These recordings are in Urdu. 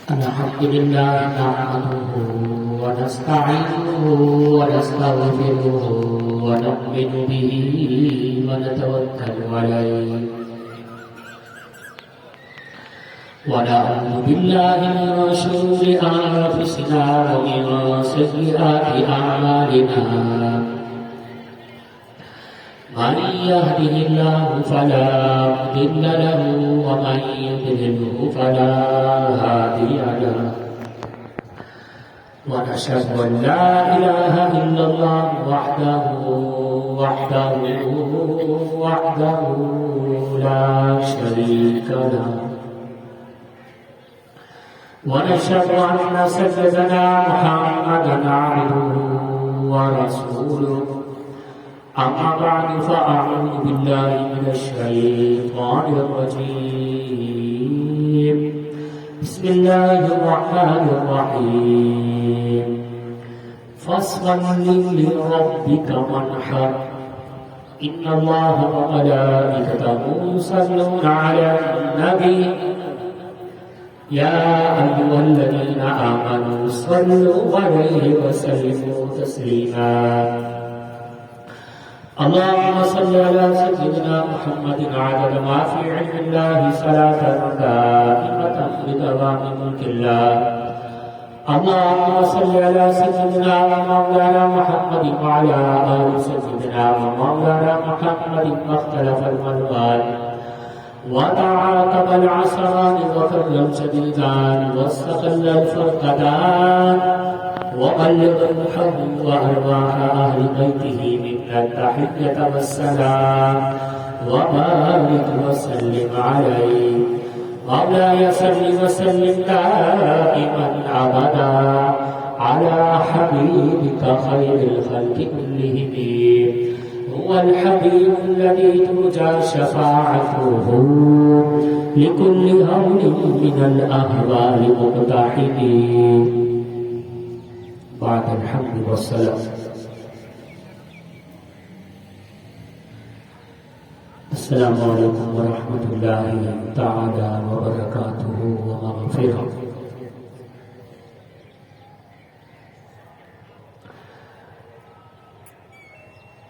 الحمد لله نحمده ونستعينه ونستغفره ونؤمن به ونتوكل عليه ونعوذ بالله من شرور أنفسنا ومن سيئات أعمالنا من يهده الله فلا مضل له ومن يضلله فلا هادي له ونشهد أن لا إله إلا الله وحده لا شريك له ونشهد أن سيدنا محمدا عبده ورسوله أما بعد فأعوذ بالله من الشيطان الرجيم بسم الله الرحمن الرحيم فاصل لربك وانحر إن الله وملائكته يصلون على النبي يا أيها الذين آمنوا صلوا عليه وسلموا تسليما اللهم صل على سيدنا محمد عدد ما في علم الله صلاة دائمة بدوام ملك الله اللهم صل على سيدنا ومولانا محمد وعلى آل سيدنا ومولانا محمد ما اختلف الملوان وتعاقب العصران وفر الشديدان واستقل الفرقدان وبلغ روحه وأرواح أهل بيته منا التحية والسلام وبارك وسلم عليه مولاي صل وسلم دائما أبدا على حبيبك خير الخلق كلهم هو الحبيب الذي ترجى شفاعته لكل هول من الأهوال مقتحم بعد الحمد والسلام السلام علیکم ورحمۃ اللہ تعالی وبرکاتہ ومغفرہ.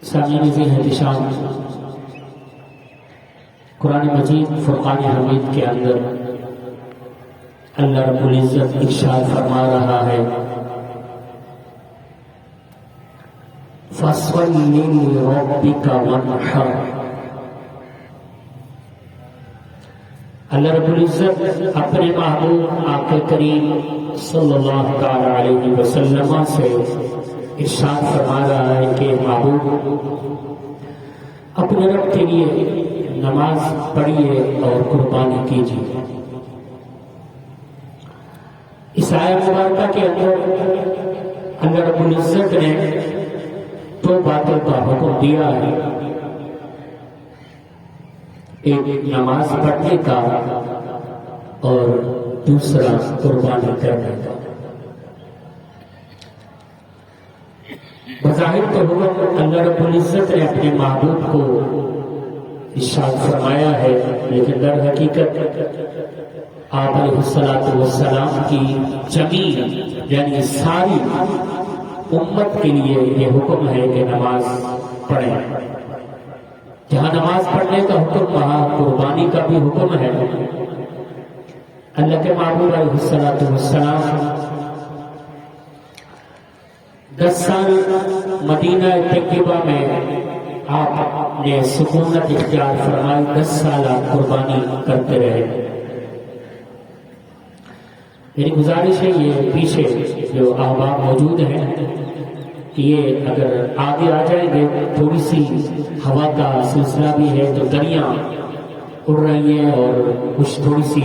سامعین ذی احتشام، قرآن مجید فرقان حمید کے اندر اللہ رب العزت ارشاد فرما رہا ہے فَصَلِّ لِرَبِّكَ وَانْحَرْ. اللہ رب العزت اپنے محبوب آقا کریم صلی اللہ تعالی علیہ وسلم سے ارشاد فرما رہا ہے کہ محبوب اپنے رب کے لیے نماز پڑھیے اور قربانی کیجیے. اس آیت مبارکہ کے اندر اللہ رب العزت نے دو باتوں کا حکم دیا ہے، ایک نماز پڑھنے کا اور دوسرا قربانی کرنے کا. بظاہر تو حکم اللہ رب العزت نے اپنے محبوب کو ارشاد فرمایا ہے، لیکن در حقیقت آپ علیہ السلام کی جمیع یعنی ساری امت کے لیے یہ حکم ہے کہ نماز پڑھیں. جہاں نماز پڑھنے کا حکم وہاں قربانی کا بھی حکم ہے. اللہ کے محبوب علیہ السلام 10 سال مدینہ طیبہ میں آپ نے سکونت اختیار فرمائی. 10 سال آپ قربانی کرتے رہے. میری گزارش ہے یہ پیچھے جو احباب موجود ہیں یہ اگر آگے آ جائیں گے، تھوڑی سی ہوا کا سلسلہ بھی ہے تو دریاں اڑ رہی ہیں اور کچھ تھوڑی سی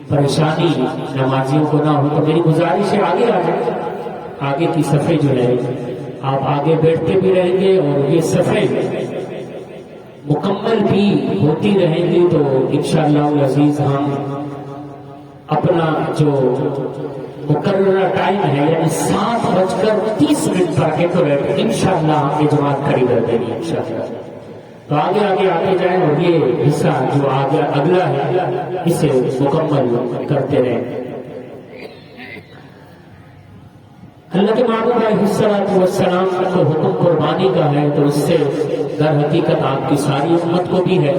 پریشانی نمازیوں کو نہ ہو، تو میری گزارش ہے آگے آ جائیں. آگے کی صفحے جو ہے آپ آگے بیٹھتے بھی رہیں گے اور یہ صفحے مکمل بھی ہوتی رہیں گی تو انشاءاللہ العزیز ہم اپنا جو مقررہ ٹائم ہے یعنی 7:30 پر آگے تو رہے انشاءاللہ ہم یہ جماعت کھڑی کر دیں گے انشاءاللہ. تو آگے آگے آتے جائیں اور یہ حصہ جو آگے اگلا ہے اسے مکمل کرتے رہیں. اللہ کے محبوب علیہ الصلوۃ والسلام کا تو حکم قربانی کا ہے، تو اس سے در حقیقت آپ کی ساری امت کو بھی ہے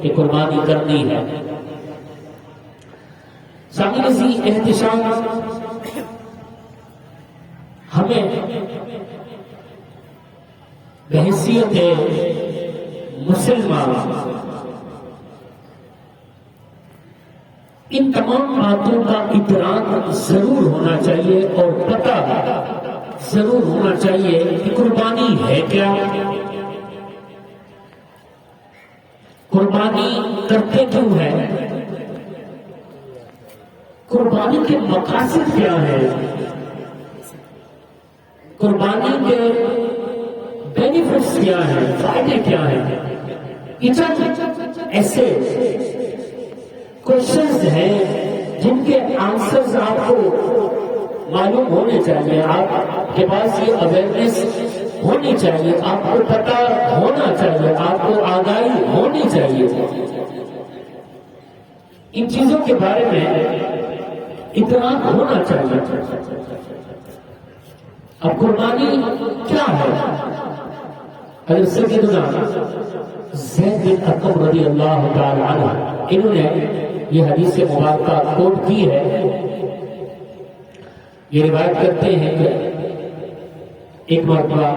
کہ قربانی کرنی ہے۔ سامعین احتشام ہمیں بحیثیت مسلمان ان تمام باتوں کا ادراک ضرور ہونا چاہیے اور پتہ ضرور ہونا چاہیے کہ قربانی ہے کیا، قربانی کرتے کیوں ہے، قربانی کے مقاصد کیا ہے، قربانی کے بینیفٹس کیا ہیں، فائدے کیا ہیں۔ یہ چند ایسے کوشچنز ہیں جن کے آنسرز آپ کو معلوم ہونے چاہیے، آپ کے پاس یہ اویئرنیس ہونی چاہیے، آپ کو پتہ ہونا چاہیے، آپ کو آگاہی ہونی چاہیے۔ ان چیزوں کے بارے میں اطلاع ہونا چاہیے۔ اب قربانی کیا ہے؟ حضرت سیدنا زید بن ارقم رضی اللہ تعالی عنہ انہوں نے یہ حدیث مبارکہ کوٹ کی ہے۔ یہ روایت کرتے ہیں کہ ایک مرتبہ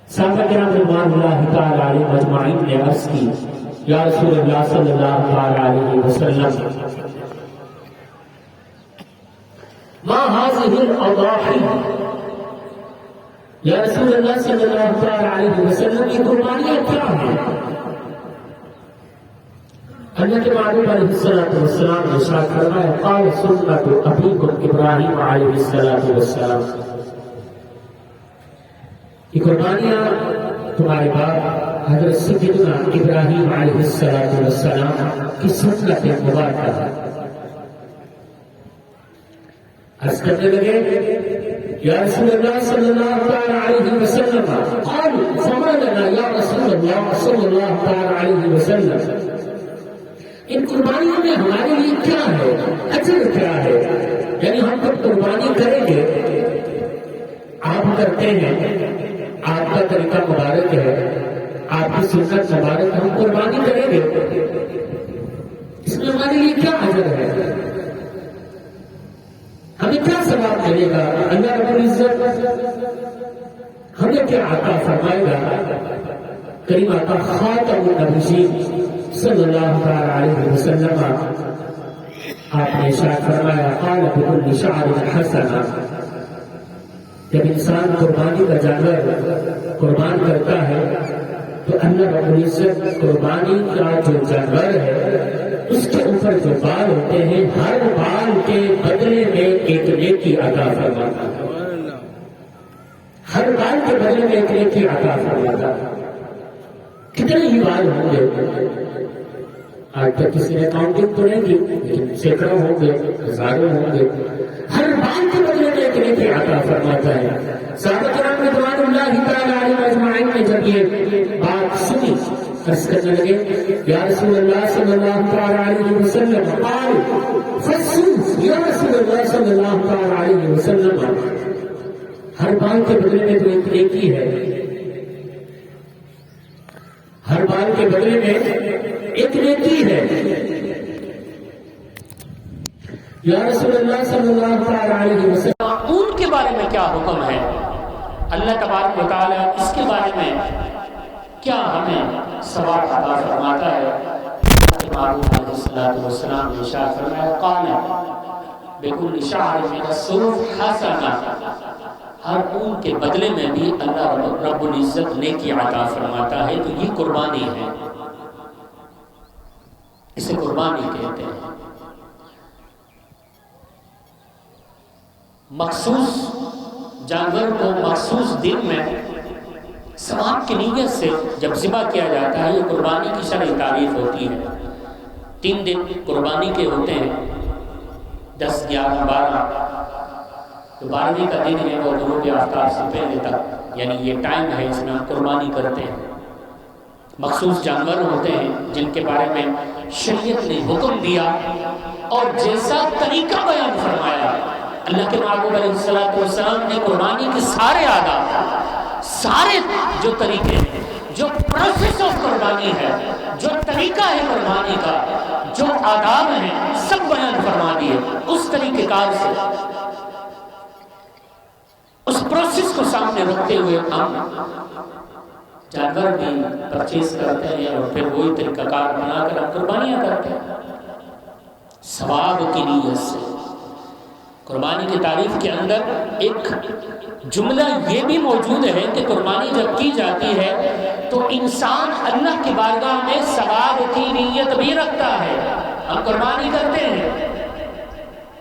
صحابہ کرام رضوان اللہ تعالی علیہم اجمعین نے عرض کی، یا رسول اللہ صلی اللہ تعالی علیہ وسلم ما هذه الاضاحی، یا رسول اللہ صلی اللہ تعالی علیہ وسلم یہ قربانیاں کیا ہیں؟ اللہ کے محبوب علیہ الصلوۃ والسلام نے ارشاد فرمایا، قال سنت ابیکم ابراہیم علیہ الصلوۃ والسلام، یہ قربانیاں تمہارے باپ حضرت سیدنا ابراہیم علیہ الصلوۃ والسلام کی سنت مبارکہ ہے۔ عرض کرنے لگے، یا رسول اللہ صلی اللہ علیہ وسلم، قالوا فما لنا یا رسول اللہ صلی اللہ علیہ وسلم، ان قربانیوں میں ہمارے لیے کیا ہے، اجر کیا ہے؟ یعنی ہم جب قربانی کریں گے، آپ کرتے ہیں، آپ کا طریقہ مبارک ہے، آپ کی سنت مبارک، ہم قربانی کریں گے، اس میں ہمارے لیے کیا اجر ہے، ہمیں کیا ثواب ملے گا، اللہ رب العزت ہمیں کیا عطا فرمائے گا؟ کریم آقا خاتم النبیین صلی اللہ علیہ وسلم آپ نے ارشاد فرمایا، قال بكل شعر حسنہ، جب انسان قربانی کا جانور قربان کرتا ہے تو اللہ رب العزت قربانی کا جو جانور ہے اس کے اوپر جو بال ہوتے ہیں، ہر بال کے بدلے میں ایک نیکی عطا فرماتا ہے، ہر بال کے بدلے میں ایک نیکی عطا فرماتا ہے۔ کتنے ہی بال ہوں گے؟ آج تک کسی نے کاؤنٹنگ تو نہیں کی، لیکن سینکڑوں ہوں گے، ہزاروں ہوں گے، ہر بال کے بدلے میں ایک نیکی عطا فرماتا ہے۔ صحابہ کرام رضوان اللہ تعالی علیہم اجمعین نے جب یہ بات سنی، عرض کرنے لگے، یا رسول اللہ صلی اللہ تعالی علیہ وسلم، قال فصوص، یا رسول اللہ صلی اللہ تعالی علیہ وسلم، ہر بال کے بدلے میں تو ایک نیکی ہے، ہر بال کے بدلے میں ایک نیکی ہے، یا رسول اللہ صلی اللہ تعالی علیہ وسلم۔ اونٹ کے بارے میں کیا حکم ہے؟ اللہ تبارک و تعالی اس کے بارے میں کیا ہمیں ثواب عطا فرماتا ہے؟ محبوب علیہ الصلوۃ والسلام نے ارشاد فرمایا، قال بكل شعر من الصوف حسنہ، ہر اونٹ کے بدلے میں بھی اللہ رب العزت نیکی عطا فرماتا ہے۔ تو یہ قربانی ہے، اسے قربانی کہتے ہیں۔ مخصوص جانور کو مخصوص دن میں ثواب کی نیت سے جب ذبح کیا جاتا ہے، یہ قربانی کی شرعی تعریف ہوتی ہے۔ 3 دن قربانی کے ہوتے ہیں، 10، 11، 12۔ تو 12ویں کا دن ہے وہ غروب آفتاب سے پہلے تک، یعنی یہ ٹائم ہے، اس میں ہم قربانی کرتے ہیں۔ مخصوص جانور ہوتے ہیں جن کے بارے میں شریعت نے حکم دیا اور جیسا طریقہ بیان فرمایا اللہ کے محبوب علیہ السلام نے قربانی کے سارے آداب، سارے جو طریقے ہیں، جو پروسیس آف قربانی ہے، جو طریقہ ہے قربانی کا، جو آداب ہیں، سب بیان فرما دیے۔ اس طریقہ کار سے، اس پروسیس کو سامنے رکھتے ہوئے ہم جانور بھی پرچیز کرتے ہیں اور پھر وہی طریقہ کار بنا کر ہم قربانیاں کرتے ہیں ثواب کی نیت سے۔ قربانی کی تعریف کے اندر ایک جملہ یہ بھی موجود ہے کہ قربانی جب کی جاتی ہے تو انسان اللہ کی بارگاہ میں ثواب کی نیت بھی رکھتا ہے۔ ہم قربانی کرتے ہیں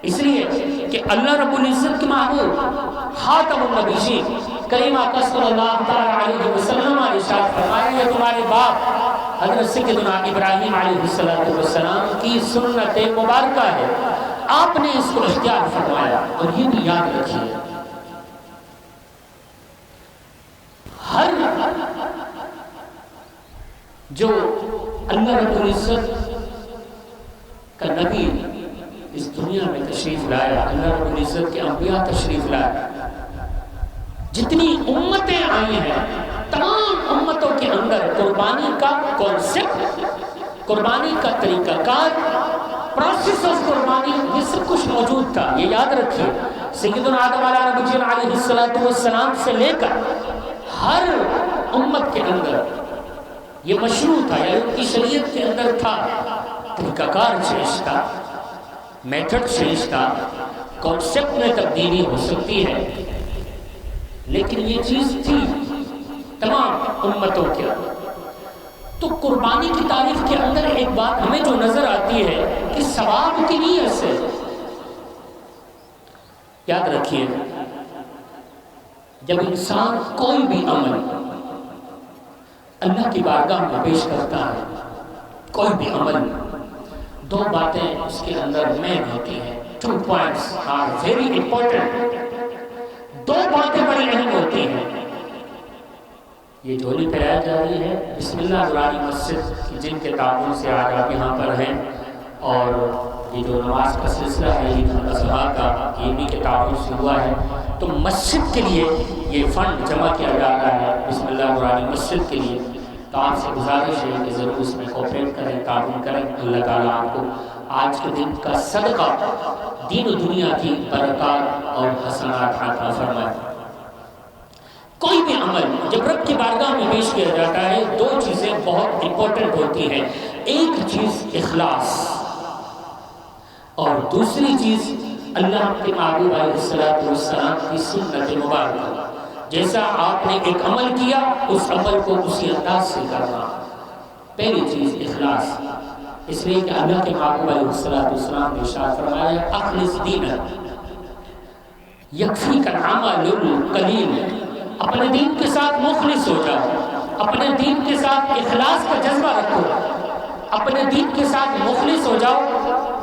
اس لیے کہ اللہ رب العزت کی محبوب خاتم النبیین کریم آقا صلی اللہ تعالی علیہ وسلم نے ارشاد فرمایا کہ تمہارے باپ حضرت سیدنا ابراہیم علیہ السلام کی سنت مبارکہ ہے، آپ نے اس کو اختیار فرمایا۔ اور یہ بھی یاد رکھیے، ہر جو اللہ رب العزت کا نبی اس دنیا میں تشریف لایا، اللہ رب العزت کے انبیاء تشریف لائے، جتنی امتیں آئی ہیں تمام امتوں کے اندر قربانی کا کانسیپٹ، قربانی کا طریقہ کار، پروسیس آف قربانی، یہ سب کچھ موجود تھا۔ یہ یاد رکھیے، سیدنا آدم علیہ السلام سے لے کر ہر امت کے اندر یہ مشروع تھا، یا ان کی شریعت کے اندر تھا، طریقہ کار چینج تھا، میتھڈ چینج تھا، کانسیپٹ میں تبدیلی ہو سکتی ہے، لیکن یہ چیز تھی تمام امتوں کے اندر۔ تو قربانی کی تعریف کے اندر ایک بات ہمیں جو نظر آتی ہے کہ ثواب کی نیت سے، یاد رکھیے جب انسان کوئی بھی عمل اللہ کی بارگاہ میں پیش کرتا ہے، کوئی بھی عمل، دو باتیں اس کے اندر مین ہوتی ہیں۔ 2 points are very important، دو باتیں بڑی اہم ہوتی ہیں۔ یہ جھولی پہرائی جا رہی ہے بسم اللہ نورانی مسجد کی، جن کے تعاون سے آج آپ یہاں پر ہیں، اور یہ جو نماز کا سلسلہ ہے عید الاضحیٰ کا، یہ بھی کے تعاون سے ہوا ہے۔ تو مسجد کے لیے یہ فنڈ جمع کیا جا رہا ہے بسم اللہ نورانی مسجد کے لیے، تو آپ سے گزارش ہے کہ ضرور اس میں کوپریٹ کریں، تعاون کریں۔ اللہ تعالیٰ آپ کو آج کے دن کا صدقہ دین و دنیا کی برکات اور حسنات عطا فرمائے۔ کوئی بھی عمل جب رب کی بارگاہ میں پیش کیا جاتا ہے، دو چیزیں بہت امپورٹنٹ ہوتی ہیں۔ ایک چیز اخلاص، اور دوسری چیز اللہ کے محبوب علیہ السلام کی سنت مبارکہ۔ جیسا آپ نے ایک عمل کیا، اس عمل کو اسی انداز سے کرنا۔ پہلی چیز اخلاص، اس لیے کہ اللہ کے محبوب علیہ السلام نے ارشاد فرمایا اخلص دینک یکفیک العمل القلیل، اپنے دین کے ساتھ مخلص ہو جاؤ، اپنے دین کے ساتھ اخلاص کا جذبہ رکھو، اپنے دین کے ساتھ مخلص ہو جاؤ،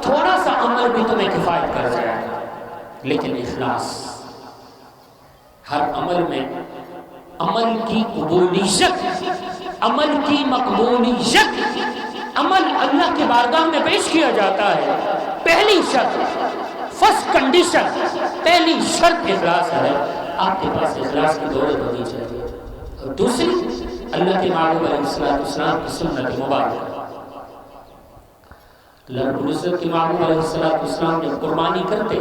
تھوڑا سا عمل بھی تمہیں کفایت کر جائے گا۔ لیکن اخلاص ہر عمل میں، عمل کی قبولیت، عمل کی مقبولیت، عمل اللہ کی بارگاہ میں پیش کیا جاتا ہے، پہلی شرط، فرسٹ کنڈیشن، پہلی شرط اخلاص ہے۔ آپ کے پاس اخلاص کی دولت ہونی چاہیے۔ اور دوسری اللہ کے محبوب علیہ السلام کی سنت مبارکہ۔ اللہ رب العزت کے محبوب علیہ السلام جب قربانی کرتے،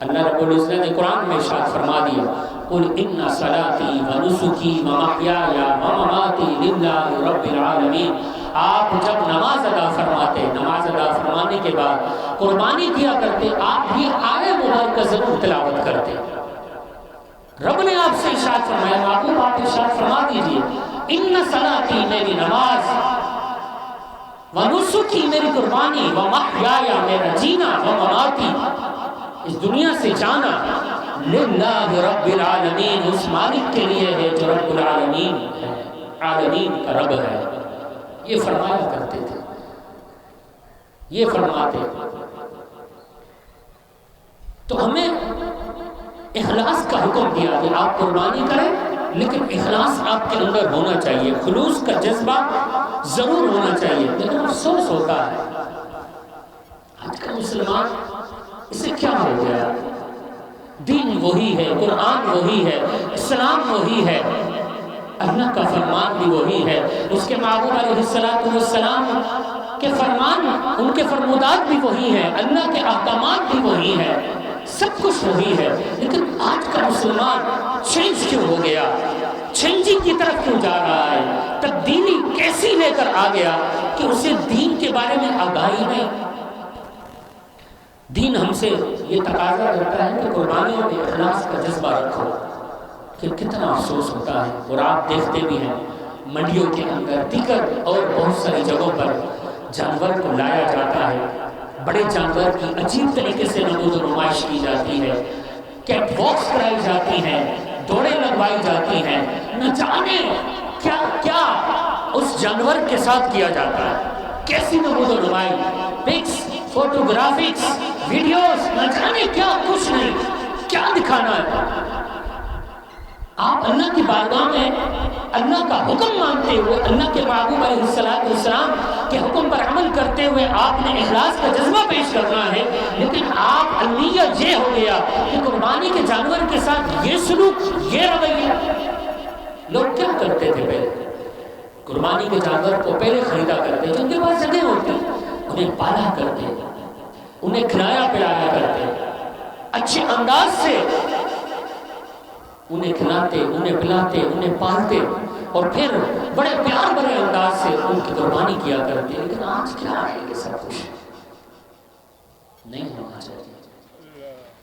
اللہ رب العزت نے قرآن میں ارشاد فرما دیا قل ان صلاتی و نسکی و محیای و مماتی للہ رب العالمین۔ آپ جب نماز ادا فرماتے، نماز ادا فرمانے کے بعد قربانی کیا کرتے، آپ بھی آیت مبارکہ ضرور تلاوت کرتے۔ رب نے آپ سے ارشاد فرمایا، محبوب آپ ارشاد فرما دیجئے ان صلاتی میری نماز، و نسکی میری قربانی، و محیای میرا جینا، و مماتی اس دنیا سے جانا، للہ رب العالمین اس مالک کے لیے ہے جو رب العالمین ہے، عالمین کا رب ہے۔ یہ فرمایا کرتے تھے، یہ فرماتے۔ تو ہمیں اخلاص کا حکم دیا کہ آپ قربانی کریں، لیکن اخلاص آپ کے اندر ہونا چاہیے، خلوص کا جذبہ ضرور ہونا چاہیے۔ لیکن افسوس ہوتا ہے آج کا مسلمان، اسے کیا ہو گیا؟ دین وہی ہے، قرآن وہی ہے، اسلام وہی ہے، اللہ کا فرمان بھی وہی ہے، اس کے محبوب علیہ السلام کے فرمان، ان کے فرمودات بھی وہی ہیں، اللہ کے احکامات بھی وہی ہیں، سب کچھ وہی ہے۔ لیکن آج کا مسلمان چینج کیوں ہو گیا؟ چینجنگ کی طرف کیوں جا رہا ہے؟ تبدیلی کیسی لے کر آ گیا کہ اسے دین کے بارے میں آگاہی نہیں۔ دین ہم سے یہ تقاضا کرتا ہے کہ قربانیوں میں اخلاص کا جذبہ رکھو، کہ کتنا افسوس ہوتا ہے، اور آپ دیکھتے بھی ہیں منڈیوں کے اندر، دیگر اور بہت ساری جگہوں پر جانور کو لایا جاتا ہے، بڑے جانور کی عجیب طریقے سے نمود و نمائش کی جاتی ہے، کیٹ واکس کرائی جاتی ہیں، دوڑیں لگوائی جاتی ہیں، نہ جانے کیا کیا اس جانور کے ساتھ کیا جاتا ہے، کیسی نمود و نمائش، پکس، فوٹوگرافکس، ویڈیوز، نہ جانے کیا، کچھ نہیں، کیا دکھانا ہے۔ آپ اللہ کی بارگاہ میں اللہ کا حکم مانتے ہوئے، اللہ کے محبوب علیہ السلام کے حکم پر عمل کرتے ہوئے آپ نے اخلاص کا جذبہ پیش کرنا ہے، لیکن آپ المیت یہ ہو گیا کہ قربانی کے جانور کے ساتھ یہ سلوک، یہ رویہ۔ لوگ کیا کرتے تھے پہلے؟ قربانی کے جانور کو پہلے خریدا کرتے، جن کے پاس جگہ ہوتی، انہیں پالا کرتے، انہیں کھلایا پلایا کرتے، اچھے انداز سے انہیں کھلاتے، انہیں پلاتے، انہیں پالتے، اور پھر بڑے پیار بڑے انداز سے ان کی قربانی کیا کرتے۔ لیکن آج کیا ہے؟ یہ سب کچھ نہیں ہونا چاہیے۔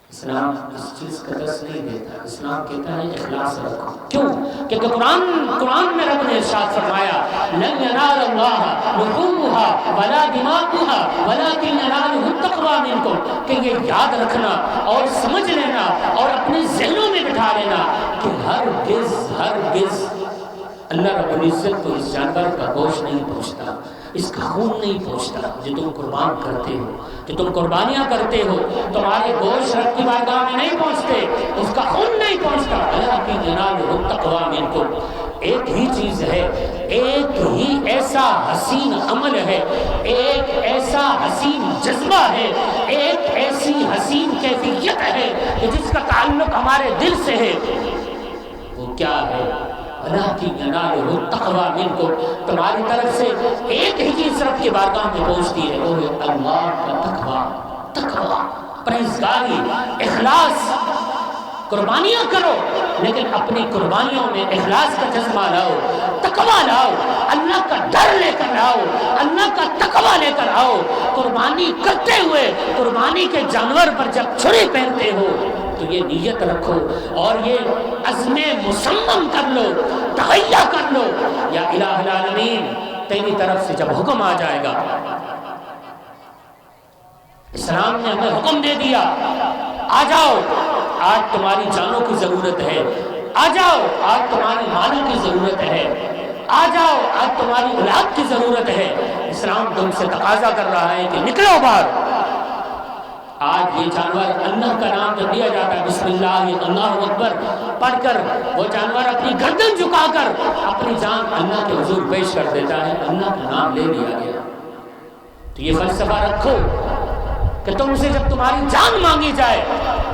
اسلام اس چیز کا دس نہیں دیتا، اسلام کہتا ہے اخلاص رکھو۔ کیوں؟ کیونکہ قرآن میں رب نے ارشاد فرمایا لن ینال اللہ لحومها ولا دماؤها ولکن ینالہ التقوی منکم، کہ یہ یاد رکھنا اور سمجھ لینا اور اپنے ذہنوں میں بٹھا لینا کہ ہرگز اللہ رب العزت کو اس جانور کا گوشت نہیں پہنچتا، اس کا خون نہیں پہنچتا جو تم قربان کرتے ہو، جو تم قربانیاں کرتے ہو، تمہارے گوشت رب کی بارگاہ میں نہیں پہنچتے، اس کا خون نہیں پہنچتا۔ ولکن ینالہ التقوی منکم، ایک ہی چیز ہے، ایک ہی ایسا حسین عمل ہے، ایک ایسا حسین جذبہ ہے، ایک ایسی حسین کیفیت ہے کہ جس کا تعلق ہمارے دل سے ہے۔ وہ کیا ہے؟ وَلَٰكِنْ يَنَالُهُ التَّقْوَىٰ مِنكُمْ، تمہاری طرف سے ایک ہی چیز رب کی بارگاہ میں پہنچتی ہے، وہ ہے اللہ کا تقویٰ، پرہیزگاری، اخلاص۔ قربانیاں کرو لیکن اپنی قربانیوں میں اخلاص کا جذبہ لاؤ، تقویٰ لاؤ، اللہ کا ڈر لے کر آؤ، اللہ کا تقویٰ لے کر آؤ۔ قربانی کرتے ہوئے قربانی کے جانور پر جب چھری پہنتے ہو تو یہ نیت رکھو اور یہ عزم مصمم کر لو، تہیہ کر لو، یا الہ العالمین تیری طرف سے جب حکم آ جائے گا، اسلام نے ہمیں حکم دے دیا آ جاؤ، آج تمہاری جانوں کی ضرورت ہے، آ جاؤ، آج تمہاری مالوں کی ضرورت ہے، آ جاؤ، آج تمہاری اولاد کی ضرورت ہے، اسلام تم سے تقاضا کر رہا ہے کہ نکلو باہر۔ آج یہ جانور اللہ کا نام جب دیا جاتا ہے، بسم اللہ اللہ اکبر پڑھ کر وہ جانور اپنی گردن جھکا کر اپنی جان اللہ کے حضور پیش کر دیتا ہے، اللہ کا نام لے لیا گیا۔ تو یہ فلسفہ رکھو کہ تم سے جب تمہاری جان مانگی جائے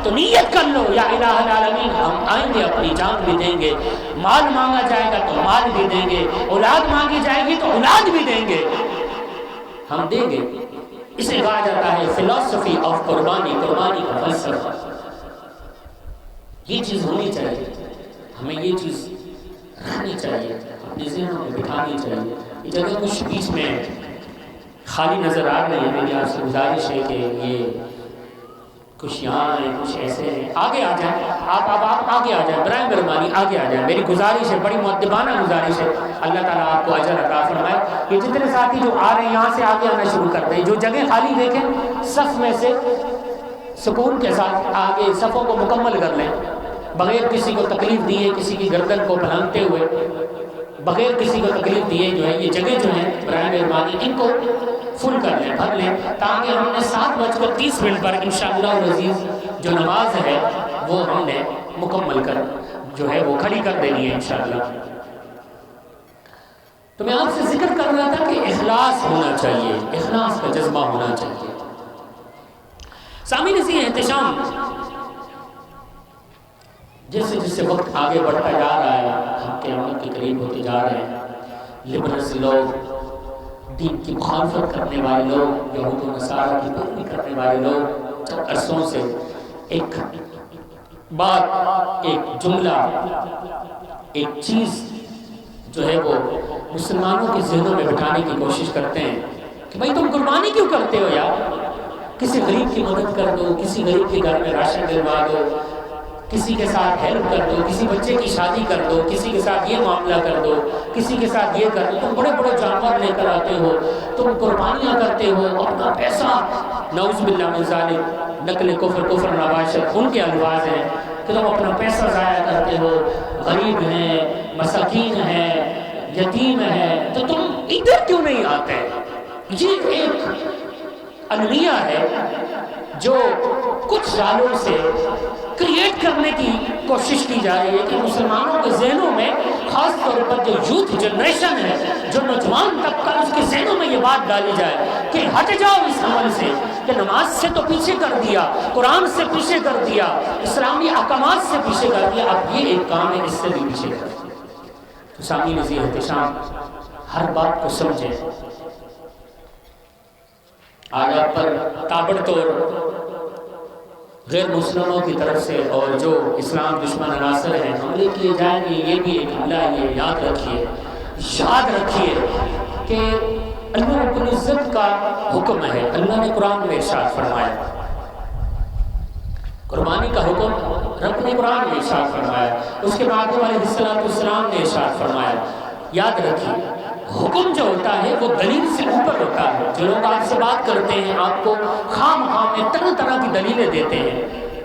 تو نیت کر لو، یا الہ العالمین ہم آئیں گے اپنی جان بھی دیں گے، مال مانگا جائے گا تو مال بھی دیں گے، اولاد مانگی جائے گی تو اولاد بھی دیں گے، ہم دیں گے۔ اسے کہا جاتا ہے فلسفی آف قربانی، قربانی کا فلسفہ۔ یہ چیز ہونی چاہیے، ہمیں یہ چیز رہنی چاہیے، اپنے ذہنوں میں بٹھانی چاہیے۔ یہ جگہ کچھ بیچ میں خالی نظر آ رہی ہے، میری آپ سے گزارش ہے کہ یہ کچھ یہاں ہیں، کچھ ایسے ہیں، آگے آ جائیں، آپ آگے آ جائیں، برائے مہربانی آگے آ جائیں، میری گزارش ہے، بڑی مؤدبانہ گزارش ہے، اللہ تعالیٰ آپ کو اجر عطا فرمائے۔ یہ جتنے ساتھی جو آ رہے ہیں یہاں سے آگے آنا شروع کر دیں، جو جگہ خالی دیکھیں صف میں سے سکون کے ساتھ آگے صفوں کو مکمل کر لیں، بغیر کسی کو تکلیف دیے، کسی کی گردن کو بھانتے ہوئے، بغیر کسی کو تکلیف دیے جو ہے یہ جگہ جو ہیں برائے مہربانی ان کو فل کر لیں، بھر لیں، تاکہ ہم نے 7:30 پر انشاءاللہ العزیز جو نماز ہے وہ ہم نے مکمل کر جو ہے وہ کھڑی کر دینی ہے انشاءاللہ۔ تو میں آپ سے ذکر کر رہا تھا کہ اخلاص ہونا چاہیے، اخلاص کا جذبہ ہونا چاہیے۔ سامعین، اسی احتشام جیسے جیسے وقت آگے بڑھتا جا رہا ہے، ہم قیامت کے قریب ہوتے جا رہے ہیں، لبرلز لوگ، دین کی مخالفت کرنے والے لوگ، یہود و نصارہ کی پیروی کرنے والے لوگ چند عرصوں سے ایک بات، ایک جملہ، ایک چیز جو ہے وہ مسلمانوں کے ذہنوں میں بٹھانے کی کوشش کرتے ہیں کہ بھائی تم قربانی کیوں کرتے ہو یار؟ کسی غریب کی مدد کر دو، کسی غریب کے گھر میں راشن دلوا دو، کسی کے ساتھ ہیلپ کر دو، کسی بچے کی شادی کر دو، کسی کے ساتھ یہ معاملہ کر دو، کسی کے ساتھ یہ کر دو۔ تم بڑے بڑے جانور لے کر آتے ہو، تم قربانیاں کرتے ہو، اپنا پیسہ، نعوذ باللہ من ذالک، نقل کفر نباشت ان کے الفاظ ہیں کہ تم اپنا پیسہ ضائع کرتے ہو، غریب ہیں، مساکین ہیں، یتیم ہیں، تو تم ادھر کیوں نہیں آتے؟ یہ ایک المیہ ہے جو کچھ سالوں سے کریٹ کرنے کی کوشش کی جا رہی ہے کہ مسلمانوں کے ذہنوں میں، خاص طور پر جو یوتھ جنریشن ہے، جو نوجوان طبقہ، اس کے ذہنوں میں یہ بات ڈالی جائے کہ ہٹ جاؤ اس عمل سے، کہ نماز سے تو پیچھے کر دیا، قرآن سے پیچھے کر دیا، اسلامی احکامات سے پیچھے کر دیا، اب یہ ایک کام ہے، اس سے بھی پیچھے کر دیا۔ تو سامعین عزیز احتشام، ہر بات کو سمجھیں۔ آج آپ پر تابڑ توڑ غیر مسلموں کی طرف سے اور جو اسلام دشمن عناصر ہیں حملے کیے جائیں گے، یہ بھی ایک حملہ ہے۔ یہ یاد رکھیے کہ اللہ رب العزت کا حکم ہے۔ اللہ نے قرآن میں ارشاد فرمایا، قربانی کا حکم رب نے قرآن میں ارشاد فرمایا، اس کے بعد علیہ السلام نے ارشاد فرمایا۔ یاد رکھیے، حکم جو ہوتا ہے وہ دلیل سے اوپر ہوتا ہے۔ جو لوگ آپ سے بات کرتے ہیں، آپ کو خام میں طرح طرح کی دلیلیں دیتے ہیں،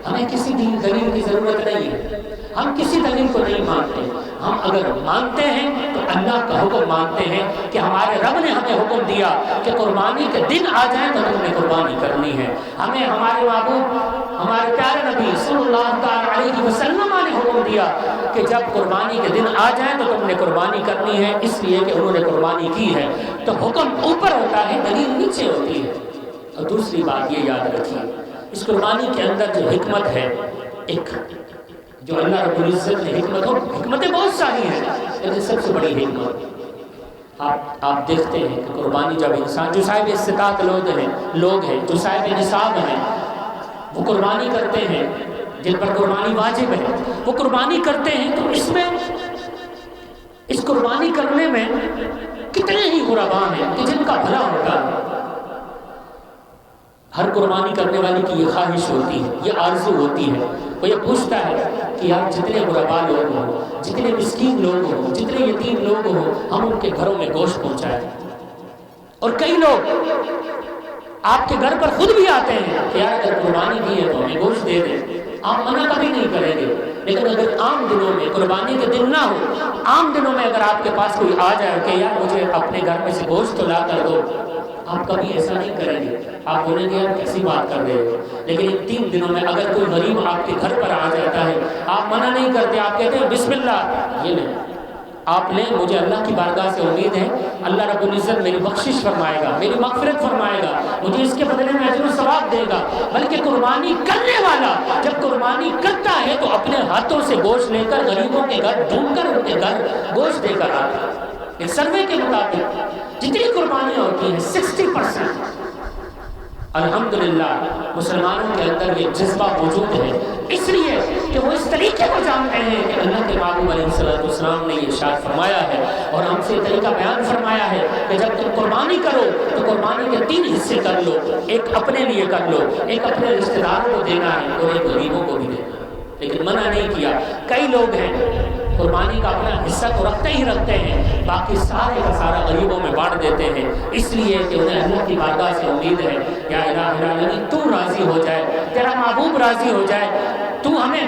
ہمیں کسی دلیل کی ضرورت نہیں ہے، ہم کسی دلیل کو نہیں مانتے۔ ہم اگر مانتے ہیں تو اللہ کا حکم مانتے ہیں کہ ہمارے رب نے ہمیں حکم دیا کہ قربانی کے دن آ جائیں تو تم نے قربانی کرنی ہے۔ ہمیں ہمارے محبوب، ہمارے پیارے نبی صلی اللہ علیہ وسلم نے حکم دیا کہ جب قربانی کے دن آ جائیں تو تم نے قربانی کرنی ہے، اس لیے کہ انہوں نے قربانی کی ہے۔ تو حکم اوپر ہوتا ہے، دلیل نیچے ہوتی ہے۔ اور دوسری بات یہ یاد رکھیے، اس قربانی کے اندر جو حکمت ہے، ایک جو اللہ رب العزت نے حکمتیں بہت ساری ہیں، لیکن سب سے بڑی حکمت آپ دیکھتے ہیں کہ قربانی جب انسان جو صاحب استطاعت لوگ ہیں، جو صاحب نصاب ہیں، وہ قربانی کرتے ہیں، جن پر قربانی واجب ہے، وہ قربانی کرتے ہیں، تو اس قربانی کرنے میں کتنے ہی غرباء ہیں کہ جن کا بھلا ہوتا ہے۔ ہر قربانی کرنے والے کی یہ خواہش ہوتی ہے، یہ آرزو ہوتی ہے، وہ یہ پوچھتا ہے کہ یار جتنے غرباء لوگ ہوں، جتنے مسکین لوگ ہوں، جتنے یتیم لوگ ہوں، ہم ان کے گھروں میں گوشت پہنچائیں۔ اور کئی لوگ آپ کے گھر پر خود بھی آتے ہیں کہ یار اگر قربانی کی ہے تو ہمیں گوشت دے دیں، آپ منع کبھی نہیں کریں گے۔ لیکن اگر عام دنوں میں، قربانی کے دن نہ ہو، عام دنوں میں اگر آپ کے پاس کوئی آ جائے کہ یار مجھے اپنے گھر میں سے گوشت تو لا کر دو، آپ کبھی ایسا نہیں کریں گے، آپ بولیں گے یار کیسی بات کر رہے ہو۔ لیکن ان 3 دنوں میں اگر کوئی غریب آپ کے گھر پر آ جاتا ہے، آپ منع نہیں کرتے، آپ کہتے ہیں بسم اللہ، یہ لیں، آپ لیں، مجھے اللہ کی بارگاہ سے امید ہے اللہ رب العزت میری بخشش فرمائے گا، میری مغفرت فرمائے گا، مجھے اس کے بدلے میں اجر و ثواب دے گا۔ بلکہ قربانی کرنے والا جب قربانی کرتا ہے تو اپنے ہاتھوں سے گوشت لے کر غریبوں کے گھر ڈھونڈ کر ان کے گھر گوشت دے کر آتا ہے۔ ایک سروے کے مطابق جتنی قربانیاں ہوتی ہیں 60% الحمدللہ مسلمانوں کے اندر یہ جذبہ موجود ہے، اس لیے کہ وہ اس طریقے کو جانتے ہیں کہ اللہ کے محبوب علیہ السلام نے یہ ارشاد فرمایا ہے اور ہم سے طریقہ بیان فرمایا ہے کہ جب تم قربانی کرو تو قربانی کے 3 حصے کر لو، ایک اپنے لیے کر لو، ایک اپنے رشتہ داروں کو دینا ہے اور ایک غریبوں کو بھی دینا ہے۔ لیکن منع نہیں کیا۔ کئی لوگ ہیں قربانی کا اپنا حصہ تو رکھتے ہی رکھتے ہیں، باقی سارے کا سارا غریبوں میں بانٹ دیتے ہیں، اس لیے کہ انہیں اللہ کی بارگاہ سے امید ہے یا الہ العالمین تو راضی ہو جائے، تیرا محبوب راضی ہو جائے، تو ہمیں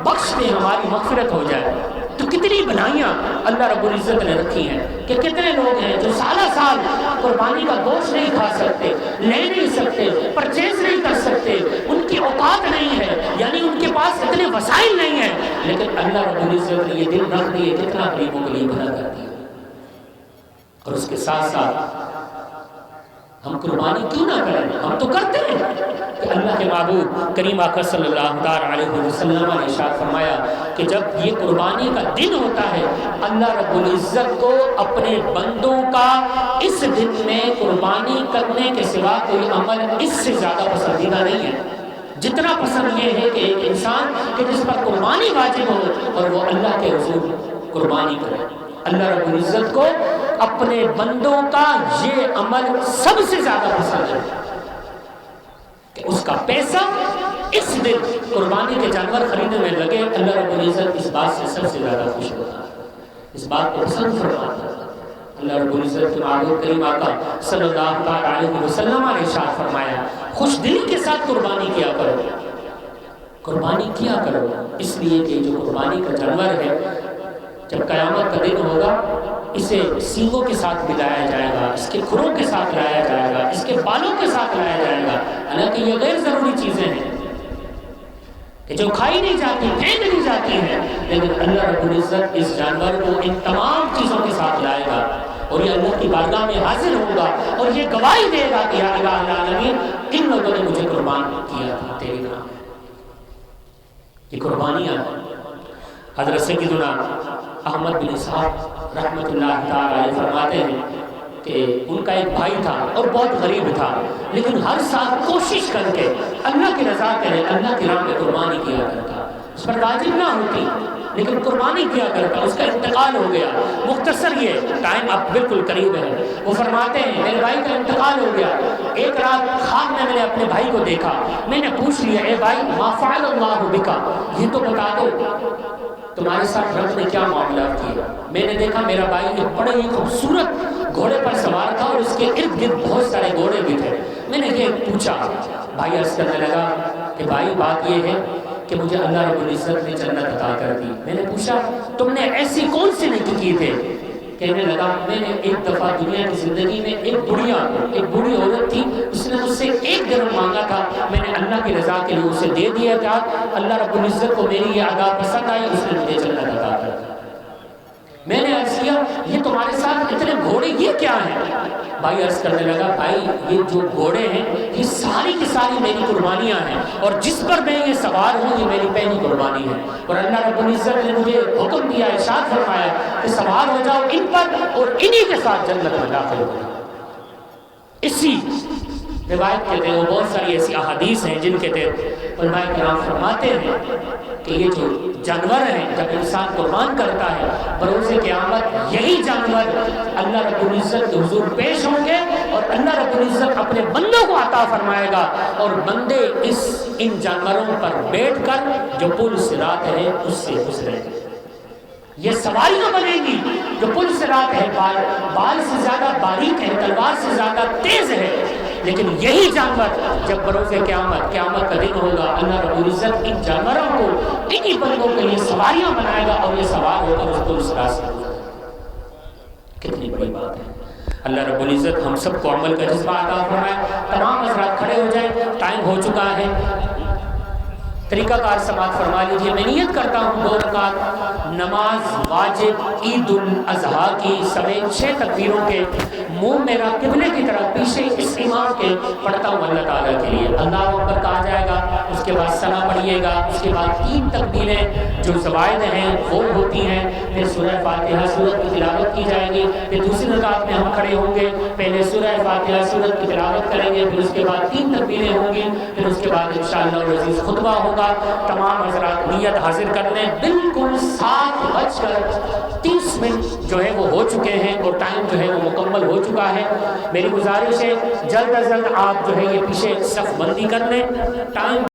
بخش دے، ہماری مغفرت ہو جائے۔ تو کتنی بھلائیاں اللہ رب العزت نے رکھی ہیں کہ کتنے لوگ ہیں جو سالہ سال قربانی کا گوشت نہیں کھا سکتے، لے نہیں سکتے، پرچیز نہیں کر سکتے، ان کی اوقات نہیں ہے، یعنی ان کے پاس اتنے وسائل نہیں ہیں، لیکن اللہ رب العزت نے یہ دل رکھ دیے، کتنا غریبوں کے لیے بھلا کر دیا۔ اور اس کے ساتھ ساتھ ہم قربانی کیوں نہ کریں؟ ہم تو کرتے ہیں کہ اللہ کے محبوب کریم آقا صلی اللہ علیہ وسلم نے ارشاد فرمایا کہ جب یہ قربانی کا دن ہوتا ہے اللہ رب العزت کو اپنے بندوں کا اس دن میں قربانی کرنے کے سوا کوئی عمل اس سے زیادہ پسندیدہ نہیں ہے، جتنا پسند یہ ہے کہ ایک انسان کہ جس پر قربانی واجب ہو اور وہ اللہ کے حضور قربانی کرے۔ اللہ رب العزت کو اپنے بندوں کا یہ عمل سب سے زیادہ پسند ہے کہ اس کا پیسہ اس دن قربانی کے جانور خریدنے میں لگے۔ اللہ رب العزت اس بات سے سب سے زیادہ خوش ہوتا ہے، اس بات کو پسند فرماتا ہے۔ اللہ رب العزت کے محبوب کریم آقا صلی اللہ علیہ وسلم نے ارشاد فرمایا خوش دلی کے ساتھ قربانی کیا کرو، قربانی کیا کرو، اس لیے کہ جو قربانی کا جانور ہے جب قیامت کا دن ہوگا اسے سینگوں کے ساتھ ملایا جائے گا، اس کے کھروں کے ساتھ لایا جائے گا، اس کے بالوں کے ساتھ لایا جائے گا، حالانکہ یہ غیر ضروری چیزیں ہیں کہ جو کھائی نہیں جاتی، پھینک نہیں جاتی ہیں، لیکن اللہ رب العزت اس جانور کو ان تمام چیزوں کے ساتھ لائے گا اور یہ اللہ کی بارگاہ میں حاضر ہوگا اور یہ گواہی دے گا کہ یا الہ العالمین ان لوگوں نے مجھے قربان کیا تھا تیرے نام۔ یہ قربانیاں حضرت سیدنا احمد بن اسحاق رحمۃ اللہ تعالی علیہ فرماتے ہیں کہ ان کا ایک بھائی تھا اور بہت غریب تھا، لیکن ہر سال کوشش کر کے اللہ کی رضا کے لیے اللہ کی راہ میں قربانی کیا کرتا، اس پر واجب نہ ہوتی لیکن قربانی کیا کرتا۔ اس کا انتقال ہو گیا، مختصر یہ ٹائم اب بالکل قریب ہے، وہ فرماتے ہیں میرے بھائی کا انتقال ہو گیا، ایک رات خواب میں نے اپنے بھائی کو دیکھا، میں نے پوچھ لیا اے بھائی ما فعل اللہ بکا، یہ تو بتا دو تمہارے ساتھ رب نے کیا معاملات کیا۔ میں نے دیکھا میرا بھائی ایک بڑے ہی خوبصورت گھوڑے پر سوار تھا اور اس کے ارد گرد بہت سارے گھوڑے بھی تھے۔ میں نے یہ پوچھا، بھائی عرض کرنے لگا کہ بھائی بات یہ ہے کہ مجھے اللہ رب العزت نے جنت عطا کر دی۔ میں نے پوچھا تم نے ایسی کون سی نیکی کی تھے؟ کہنے لگا میں نے ایک دفعہ دنیا کی زندگی میں ایک بوڑھی عورت تھی، اس نے مجھ سے 1 درہم مانگا تھا، میں نے اللہ کی رضا کے لیے اسے دے دیا تھا، اللہ رب العزت کو میری یہ ادا پسند آئی، اس نے مجھے جنت عطا کر دی۔ میں نے عرض کیا یہ تمہارے ساتھ اتنے گھوڑے یہ کیا ہیں؟ بھائی عرض کرنے لگا بھائی یہ جو گھوڑے ہیں یہ ساری کی ساری میری قربانیاں ہیں اور جس پر میں یہ سوار ہوں یہ میری پہلی قربانی ہے، اور اللہ رب العزت نے مجھے حکم دیا، ارشاد فرمایا کہ سوار ہو جاؤ ان پر اور انہی کے ساتھ جنت میں داخل ہو جاؤ۔ اسی روایت کے تحت وہ بہت ساری ایسی احادیث ہیں جن کے تحت علماء کرام فرماتے ہیں کہ یہ جو جانور ہیں جب انسان قربان کرتا ہے بروز قیامت یہی جانور اللہ رب العزت کے حضور پیش ہوں گے اور اللہ رب العزت اپنے بندوں کو عطا فرمائے گا اور بندے ان جانوروں پر بیٹھ کر جو پل صراط ہے اس سے گزریں گے۔ یہ سواریاں بنیں گی جو پل صراط ہے، بال سے زیادہ باریک ہے، تلوار سے زیادہ تیز ہے، لیکن یہی جانور جب بروز قیامت کا دن ہوگا اللہ رب العزت ان جانوروں کو انہی بندوں کے لیے سواریاں بنائے گا اور یہ سوار ہو کر اس کو اس راستے سے گزرے گا۔ کتنی بڑی بات ہے۔ اللہ رب العزت ہم سب کو عمل کا جذبہ عطا فرمائے۔ تمام حضرات کھڑے ہو جائیں، ٹائم ہو چکا ہے، طریقہ کار سماعت فرما لیجیے۔ میں نیت کرتا ہوں 2 رکعت نماز واجب عید الاضحیٰ کی سمیت 6 تکبیروں کے منہ میرا قبلے کی طرف پیچھے اس امام کے پڑھتا ہوں اللہ تعالیٰ کے لیے۔ اللہ اکبر کہا جائے گا، اس کے بعد ثنا پڑھیے گا، اس کے بعد 3 تکبیریں جو زوائد ہیں وہ ہوتی ہیں، پھر سورہ فاتحہ سورت کی تلاوت کی جائے گی، پھر دوسری رکعت میں ہم کھڑے ہوں گے، پہلے سورہ فاتحہ سورت کی تلاوت کریں گے، پھر اس کے بعد 3 تکبیریں ہوں گی، پھر اس کے بعد انشاءاللہ العزیز خطبہ ہوگا۔ تمام حضرات نیت حاضر کر لیں۔ بالکل 7:30 جو ہے وہ ہو چکے ہیں اور ٹائم جو ہے وہ مکمل ہو چکا ہے۔ میری گزارش ہے جلد از جلد آپ جو ہے یہ پیچھے صف بندی کر لیں۔ ٹائم